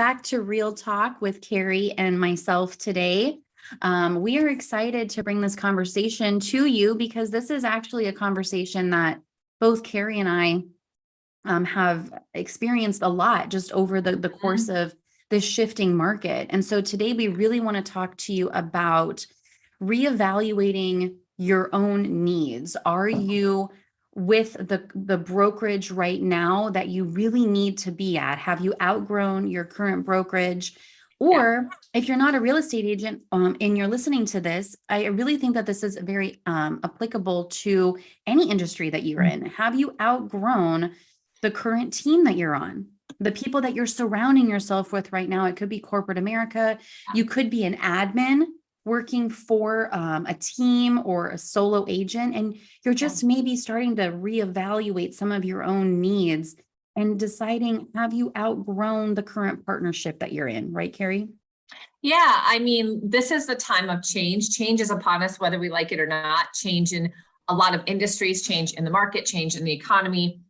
back to Real Talk with Cari and myself today. We are excited to bring this conversation to you because this is actually a conversation that both Cari and I have experienced a lot just over the course of this shifting market. And so today we really want to talk to you about reevaluating your own needs. Are you with the brokerage right now that you really need to be at? Have you outgrown your current brokerage? Or if you're not a real estate agent and you're listening to this, I really think that this is very applicable to any industry that you're in. Have you outgrown the current team that you're on? The people that you're surrounding yourself with right now? It could be corporate America. You could be an admin working for a team or a solo agent, and you're just maybe starting to reevaluate some of your own needs and deciding, have you outgrown the current partnership that you're in, right, Cari? Yeah, I mean, this is the time of change. Change is upon us, whether we like it or not. Change in a lot of industries, change in the market, change in the economy.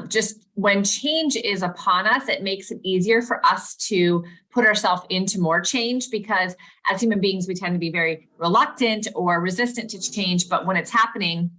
Just when change is upon us, it makes it easier for us to put ourselves into more change, because as human beings, we tend to be very reluctant or resistant to change. But when it's happening,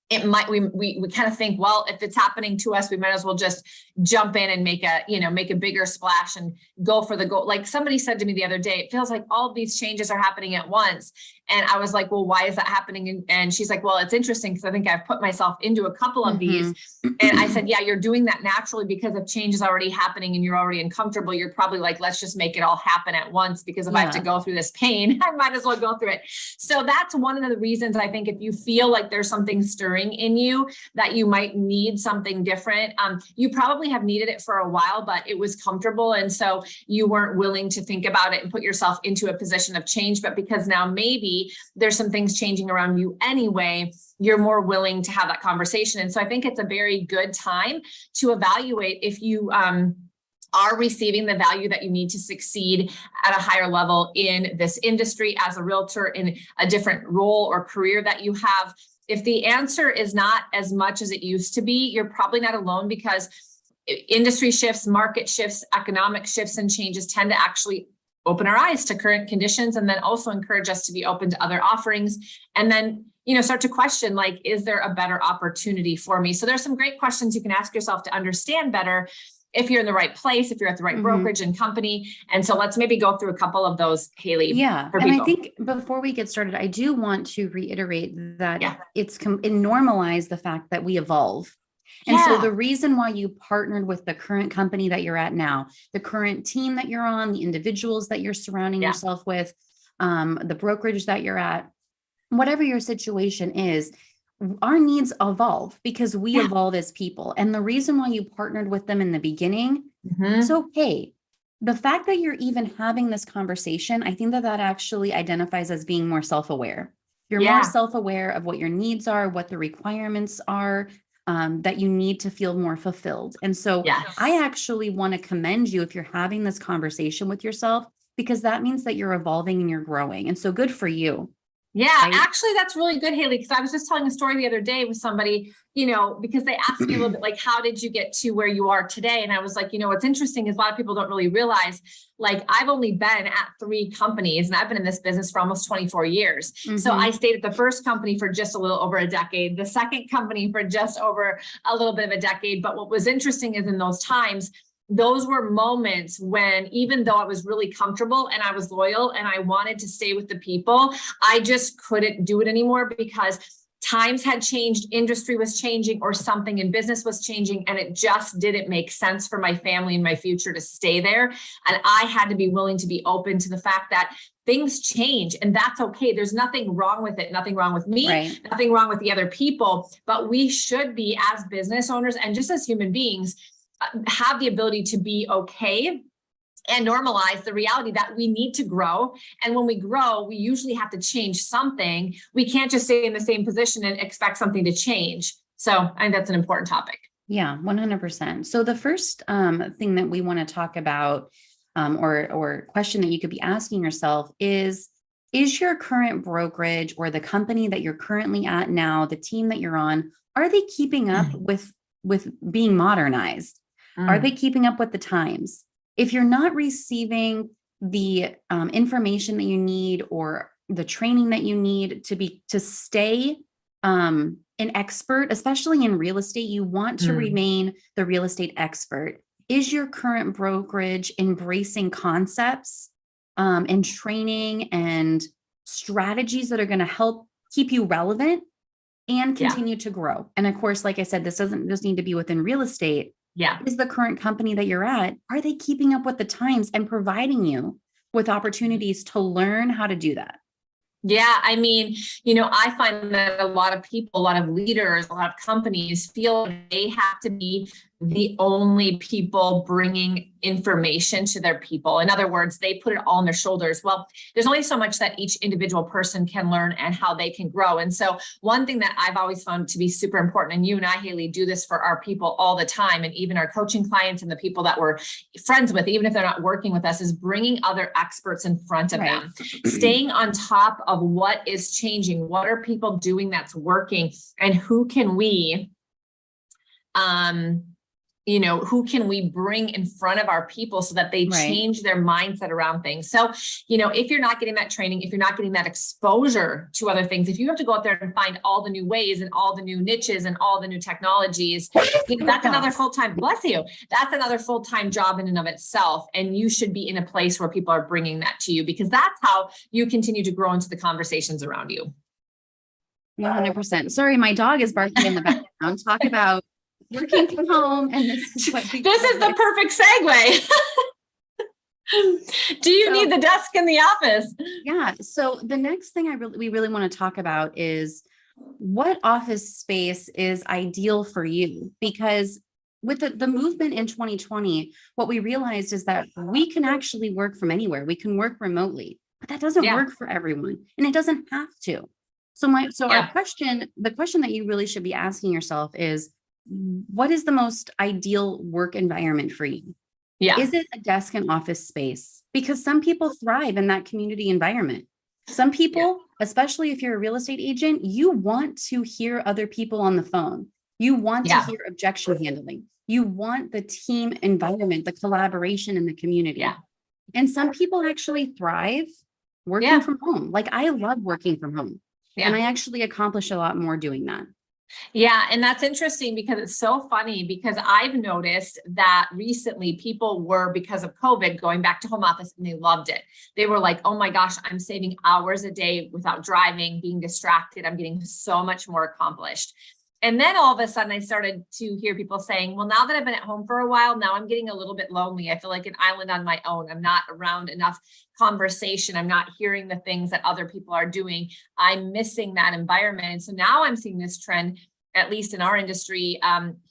it might, we kind of think, well, if it's happening to us, we might as well just jump in and make a bigger splash and go for the goal. Like somebody said to me the other day, it feels like all of these changes are happening at once. And I was like, well, why is that happening? And she's like, well, it's interesting because I think I've put myself into a couple of these. And I said, yeah, you're doing that naturally because if change is already happening and you're already uncomfortable, you're probably like, let's just make it all happen at once, because if I have to go through this pain, I might as well go through it. So that's one of the reasons I think if you feel like there's something stirring in you, that you might need something different. You probably have needed it for a while, but it was comfortable. And so you weren't willing to think about it and put yourself into a position of change. But because now maybe there's some things changing around you anyway, you're more willing to have that conversation. And so I think it's a very good time to evaluate if you are receiving the value that you need to succeed at a higher level in this industry as a realtor, in a different role or career that you have. If the answer is not as much as it used to be, you're probably not alone, because industry shifts, market shifts, economic shifts and changes tend to actually open our eyes to current conditions, and then also encourage us to be open to other offerings. And then, start to question, like, is there a better opportunity for me? So there's some great questions you can ask yourself to understand better if you're in the right place, if you're at the right brokerage and company. And so let's maybe go through a couple of those, Haley. Yeah. And I think before we get started, I do want to reiterate that it normalize the fact that we evolve. And so the reason why you partnered with the current company that you're at now, the current team that you're on, the individuals that you're surrounding yourself with, the brokerage that you're at, whatever your situation is, our needs evolve because we evolve as people. And the reason why you partnered with them in the beginning, it's okay. The fact that you're even having this conversation, I think that actually identifies as being more self-aware. You're more self-aware of what your needs are, what the requirements are, that you need to feel more fulfilled. And so I actually want to commend you if you're having this conversation with yourself, because that means that you're evolving and you're growing. And so good for you. Yeah, right? Actually, that's really good, Haley, because I was just telling a story the other day with somebody, because they asked me a little bit like, how did you get to where you are today? And I was like, what's interesting is a lot of people don't really realize, like, I've only been at 3 companies and I've been in this business for almost 24 years. So I stayed at the first company for just a little over a decade, the second company for just over a little bit of a decade. But what was interesting is in those times, those were moments when, even though I was really comfortable and I was loyal and I wanted to stay with the people, I just couldn't do it anymore because times had changed, industry was changing, or something in business was changing. And it just didn't make sense for my family and my future to stay there. And I had to be willing to be open to the fact that things change, and that's okay. There's nothing wrong with it, nothing wrong with me, nothing wrong with the other people, but we should be, as business owners and just as human beings, have the ability to be okay and normalize the reality that we need to grow. And when we grow, we usually have to change something. We can't just stay in the same position and expect something to change. So I think that's an important topic. Yeah, 100%. So the first thing that we want to talk about or question that you could be asking yourself is your current brokerage or the company that you're currently at now, the team that you're on, are they keeping up with being modernized? Are they keeping up with the times? If you're not receiving the information that you need or the training that you need to stay an expert, especially in real estate, you want to remain the real estate expert. Is your current brokerage embracing concepts and training and strategies that are going to help keep you relevant and continue to grow? And of course, like I said, this doesn't just need to be within real estate. Yeah. Is the current company that you're at, are they keeping up with the times and providing you with opportunities to learn how to do that? Yeah, I mean, I find that a lot of people, a lot of leaders, a lot of companies feel they have to be the only people bringing information to their people. In other words, they put it all on their shoulders. Well, there's only so much that each individual person can learn and how they can grow. And so one thing that I've always found to be super important, and you and I, Haley, do this for our people all the time, and even our coaching clients and the people that we're friends with, even if they're not working with us, is bringing other experts in front of them, staying on top of what is changing, what are people doing that's working, and who can we who can we bring in front of our people so that they change their mindset around things. So, if you're not getting that training, if you're not getting that exposure to other things, if you have to go out there and find all the new ways and all the new niches and all the new technologies, that's another full-time, bless you, that's another full-time job in and of itself. And you should be in a place where people are bringing that to you, because that's how you continue to grow into the conversations around you. 100%. Sorry, my dog is barking in the background. Talk about working from home, and this is the perfect segue. Do you need the desk in the office? Yeah. So the next thing we really want to talk about is what office space is ideal for you, because with the movement in 2020, what we realized is that we can actually work from anywhere. We can work remotely, but that doesn't work for everyone, and it doesn't have to. Our question, the question that you really should be asking yourself is, what is the most ideal work environment for you? Yeah. Is it a desk and office space? Because some people thrive in that community environment. Some people, especially if you're a real estate agent, you want to hear other people on the phone. You want to hear objection handling. You want the team environment, the collaboration in the community. Yeah. And some people actually thrive working from home. Like, I love working from home. Yeah. And I actually accomplish a lot more doing that. Yeah. And that's interesting, because it's so funny, because I've noticed that recently people were, because of COVID, going back to home office, and they loved it. They were like, oh my gosh, I'm saving hours a day without driving, being distracted. I'm getting so much more accomplished. And then all of a sudden I started to hear people saying, well, now that I've been at home for a while, now I'm getting a little bit lonely. I feel like an island on my own. I'm not around enough conversation. I'm not hearing the things that other people are doing. I'm missing that environment. And so now I'm seeing this trend, at least in our industry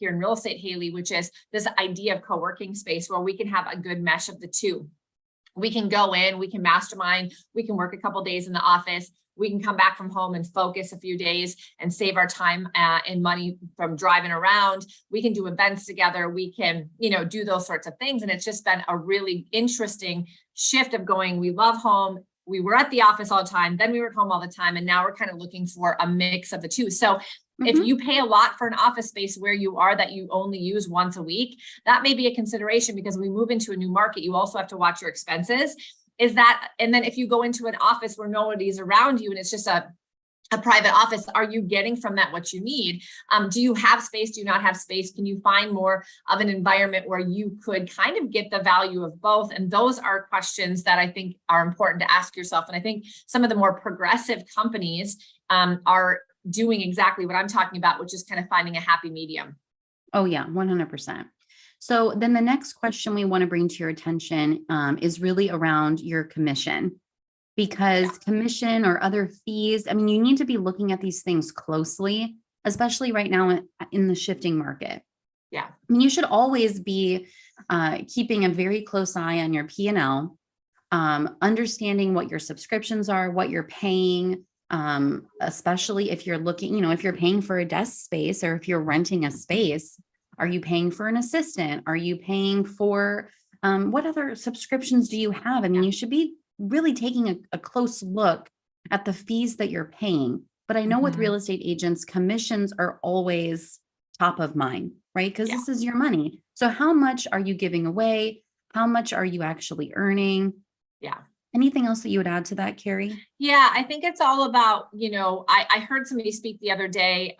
here in real estate, Haley, which is this idea of co-working space where we can have a good mesh of the two. We can go in, we can mastermind, we can work a couple of days in the office. We can come back from home and focus a few days and save our time and money from driving around. We can do events together. We can, do those sorts of things. And it's just been a really interesting shift of going, we love home. We were at the office all the time. Then we were at home all the time. And now we're kind of looking for a mix of the two. So if you pay a lot for an office space where you are that you only use once a week, that may be a consideration, because we move into a new market. You also have to watch your expenses. And then if you go into an office where nobody's around you and it's just a private office, are you getting from that what you need? Do you have space? Do you not have space? Can you find more of an environment where you could kind of get the value of both? And those are questions that I think are important to ask yourself. And I think some of the more progressive companies are doing exactly what I'm talking about, which is kind of finding a happy medium. Oh yeah, 100%. So then the next question we want to bring to your attention is really around your commission, because commission or other fees, I mean, you need to be looking at these things closely, especially right now in the shifting market. Yeah. I mean, you should always be keeping a very close eye on your P&L, understanding what your subscriptions are, what you're paying, especially if you're looking, if you're paying for a desk space or if you're renting a space. Are you paying for an assistant? Are you paying for what other subscriptions do you have? I mean, you should be really taking a close look at the fees that you're paying. But I know with real estate agents, commissions are always top of mind, right? Because this is your money. So how much are you giving away? How much are you actually earning? Yeah. Anything else that you would add to that, Cari? Yeah, I think it's all about, I heard somebody speak the other day,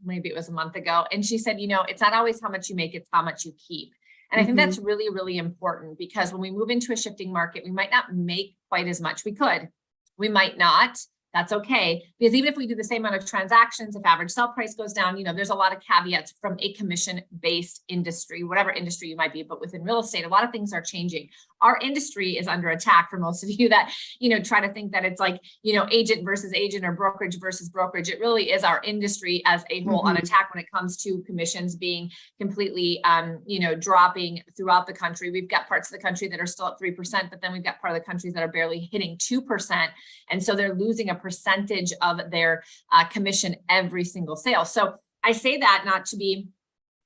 maybe it was a month ago, and she said, it's not always how much you make, it's how much you keep. And I think that's really, really important, because when we move into a shifting market, we might not make quite as much. We might not. That's okay. Because even if we do the same amount of transactions, if average sell price goes down, there's a lot of caveats from a commission-based industry, whatever industry you might be. But within real estate, a lot of things are changing. Our industry is under attack for most of you that, try to think that it's like, agent versus agent or brokerage versus brokerage. It really is our industry as a whole on attack when it comes to commissions being completely, dropping throughout the country. We've got parts of the country that are still at 3%, but then we've got part of the countries that are barely hitting 2%. And so they're losing a percentage of their commission every single sale. So I say that not to be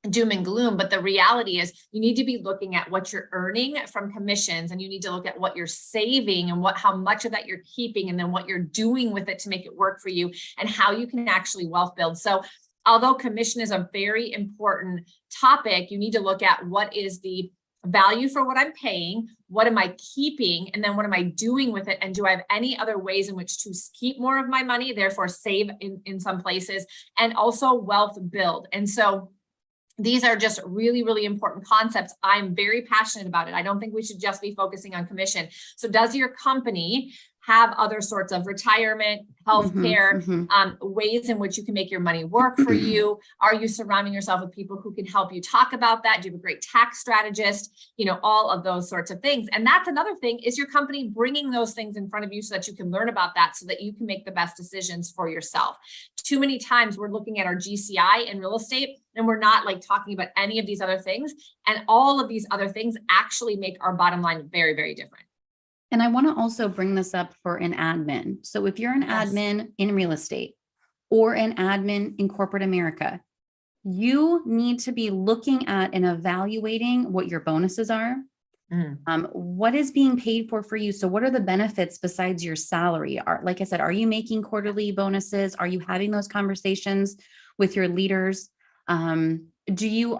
doom and gloom, but the reality is you need to be looking at what you're earning from commissions, and you need to look at what you're saving and how much of that you're keeping, and then what you're doing with it to make it work for you, and how you can actually wealth build. So although commission is a very important topic, you need to look at what is the value for what I'm paying, what am I keeping, and then what am I doing with it? And do I have any other ways in which to keep more of my money, therefore save in some places, and also wealth build? And so these are just really, really important concepts. I'm very passionate about it. I don't think we should just be focusing on commission. So does your company have other sorts of retirement, healthcare, ways in which you can make your money work for you? Are you surrounding yourself with people who can help you talk about that? Do you have a great tax strategist? All of those sorts of things. And that's another thing, is your company bringing those things in front of you so that you can learn about that, so that you can make the best decisions for yourself. Too many times we're looking at our GCI in real estate, and we're not talking about any of these other things. And all of these other things actually make our bottom line very, very different. And I want to also bring this up for an admin. So if you're an admin in real estate or an admin in corporate America, you need to be looking at and evaluating what your bonuses are. What is being paid for you? So what are the benefits besides your salary? Like I said, are you making quarterly bonuses? Are you having those conversations with your leaders? Are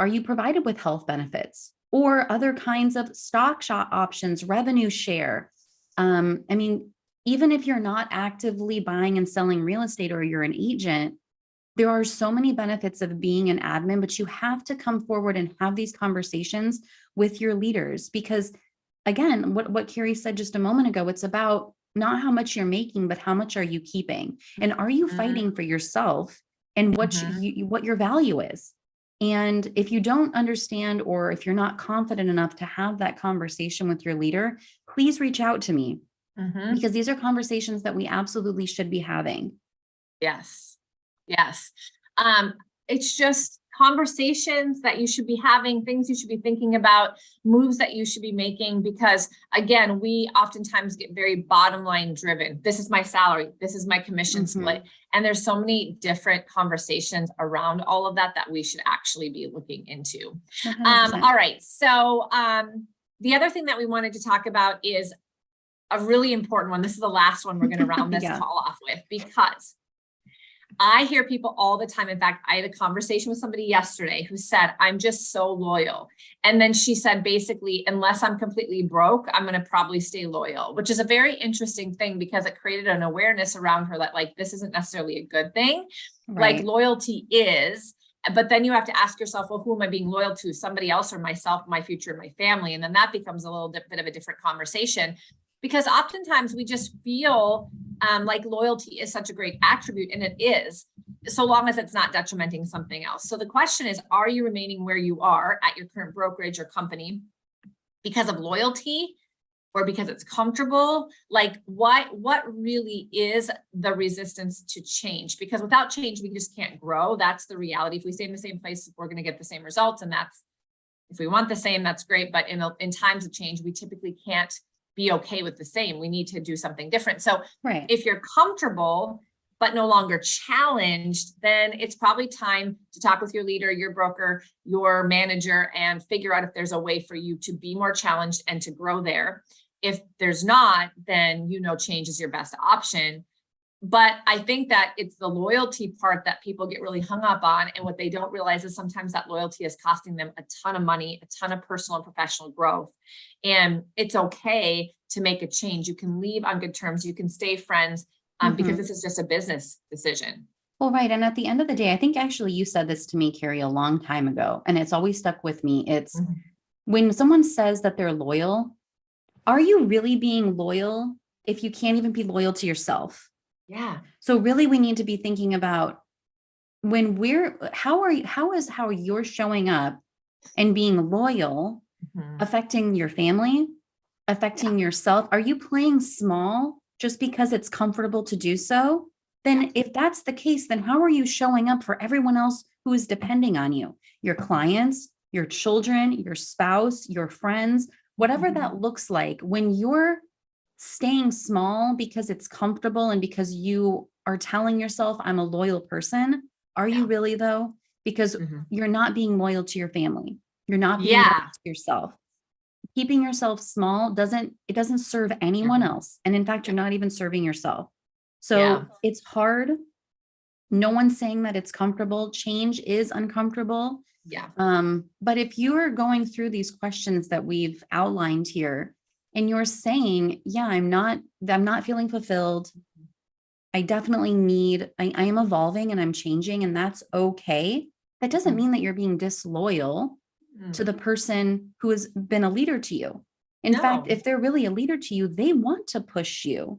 you provided with health benefits or other kinds of stock options, revenue share? Even if you're not actively buying and selling real estate, or you're an agent, there are so many benefits of being an admin, but you have to come forward and have these conversations with your leaders, because again, what Cari said just a moment ago, it's about not how much you're making, but how much are you keeping? And are you fighting for yourself and what your value is? And if you don't understand, or if you're not confident enough to have that conversation with your leader, please reach out to me, because these are conversations that we absolutely should be having. Yes. Yes. It's just conversations that you should be having, things you should be thinking about, moves that you should be making, because again, we oftentimes get very bottom line driven. This is my salary. This is my commission split. And there's so many different conversations around all of that we should actually be looking into. All right. So the other thing that we wanted to talk about is a really important one. This is the last one we're going to round this call off with, because I hear people all the time. In fact, I had a conversation with somebody yesterday who said, I'm just so loyal. And then she said, basically, unless I'm completely broke, I'm going to probably stay loyal, which is a very interesting thing, because it created an awareness around her that this isn't necessarily a good thing. Right. Loyalty is, but then you have to ask yourself, well, who am I being loyal to? Somebody else, or myself, my future, and my family? And then that becomes a little bit of a different conversation, because oftentimes we just feel like loyalty is such a great attribute, and it is, so long as it's not detrimenting something else. So the question is, are you remaining where you are at your current brokerage or company because of loyalty, or because it's comfortable? What really is the resistance to change? Because without change, we just can't grow. That's the reality. If we stay in the same place, we're going to get the same results. And if we want the same, that's great. But in times of change, we typically can't be okay with the same. We need to do something different. So if you're comfortable, but no longer challenged, then it's probably time to talk with your leader, your broker, your manager, and figure out if there's a way for you to be more challenged and to grow there. If there's not, then change is your best option. But I think that it's the loyalty part that people get really hung up on. And what they don't realize is sometimes that loyalty is costing them a ton of money, a ton of personal and professional growth. And it's okay to make a change. You can leave on good terms. You can stay friends because this is just a business decision. Well, right. And at the end of the day, I think actually you said this to me, Cari, a long time ago, and it's always stuck with me. It's when someone says that they're loyal, are you really being loyal if you can't even be loyal to yourself? Yeah. So really we need to be thinking about when how you're showing up and being loyal affecting your family, affecting yourself. Are you playing small just because it's comfortable to do so? Then if that's the case, then how are you showing up for everyone else who is depending on you? Your clients, your children, your spouse, your friends, whatever that looks like. When you're staying small because it's comfortable and because you are telling yourself, I'm a loyal person. Are you really though? Because you're not being loyal to your family. You're not being loyal to yourself. Keeping yourself small doesn't serve anyone else. And in fact, you're not even serving yourself. So it's hard. No one's saying that it's comfortable. Change is uncomfortable. Yeah. But if you are going through these questions that we've outlined here, and you're saying, yeah, I'm not feeling fulfilled. I definitely I am evolving and I'm changing, and that's okay. That doesn't mean that you're being disloyal to the person who has been a leader to you. In fact, if they're really a leader to you, they want to push you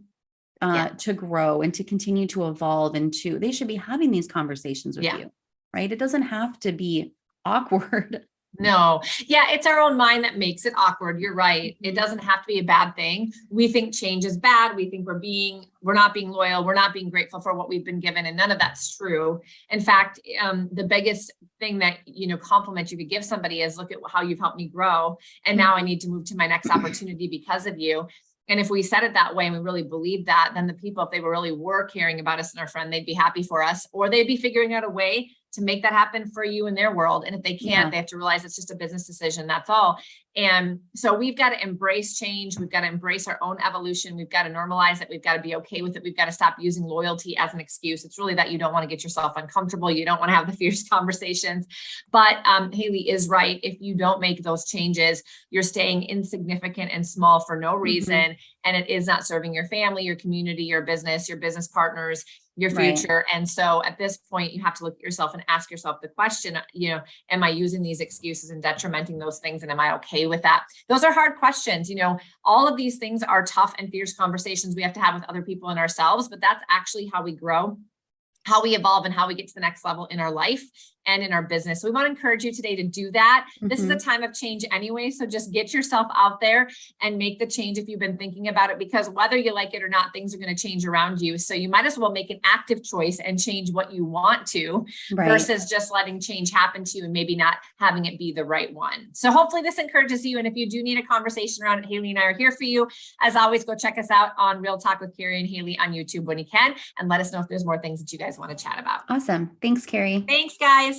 to grow and to continue to evolve, and they should be having these conversations with you, right? It doesn't have to be awkward. No. Yeah. It's our own mind that makes it awkward. You're right. It doesn't have to be a bad thing. We think change is bad. We think we're not being loyal. We're not being grateful for what we've been given. And none of that's true. In fact, the biggest thing that, compliment you could give somebody is, look at how you've helped me grow. And now I need to move to my next opportunity because of you. And if we said it that way and we really believe that, then the people, if they really were caring about us and our friend, they'd be happy for us, or they'd be figuring out a way to make that happen for you in their world. And if they can't, they have to realize it's just a business decision. That's all. And so we've got to embrace change. We've got to embrace our own evolution. We've got to normalize it. We've got to be okay with it. We've got to stop using loyalty as an excuse. It's really that you don't want to get yourself uncomfortable. You don't want to have the fierce conversations. But Haley is right. If you don't make those changes, you're staying insignificant and small for no reason. And it is not serving your family, your community, your business partners, your future. And so at this point, you have to look at yourself and ask yourself the question, am I using these excuses and detrimenting those things? And am I okay with that? Those are hard questions. All of these things are tough and fierce conversations we have to have with other people and ourselves, but that's actually how we grow, how we evolve, and how we get to the next level in our life and in our business. So we want to encourage you today to do that. This is a time of change anyway. So just get yourself out there and make the change if you've been thinking about it, because whether you like it or not, things are going to change around you. So you might as well make an active choice and change what you want to versus just letting change happen to you and maybe not having it be the right one. So hopefully this encourages you. And if you do need a conversation around it, Haley and I are here for you. As always, go check us out on Real Talk with Cari and Haley on YouTube when you can, and let us know if there's more things that you guys want to chat about. Awesome. Thanks, Cari. Thanks, guys.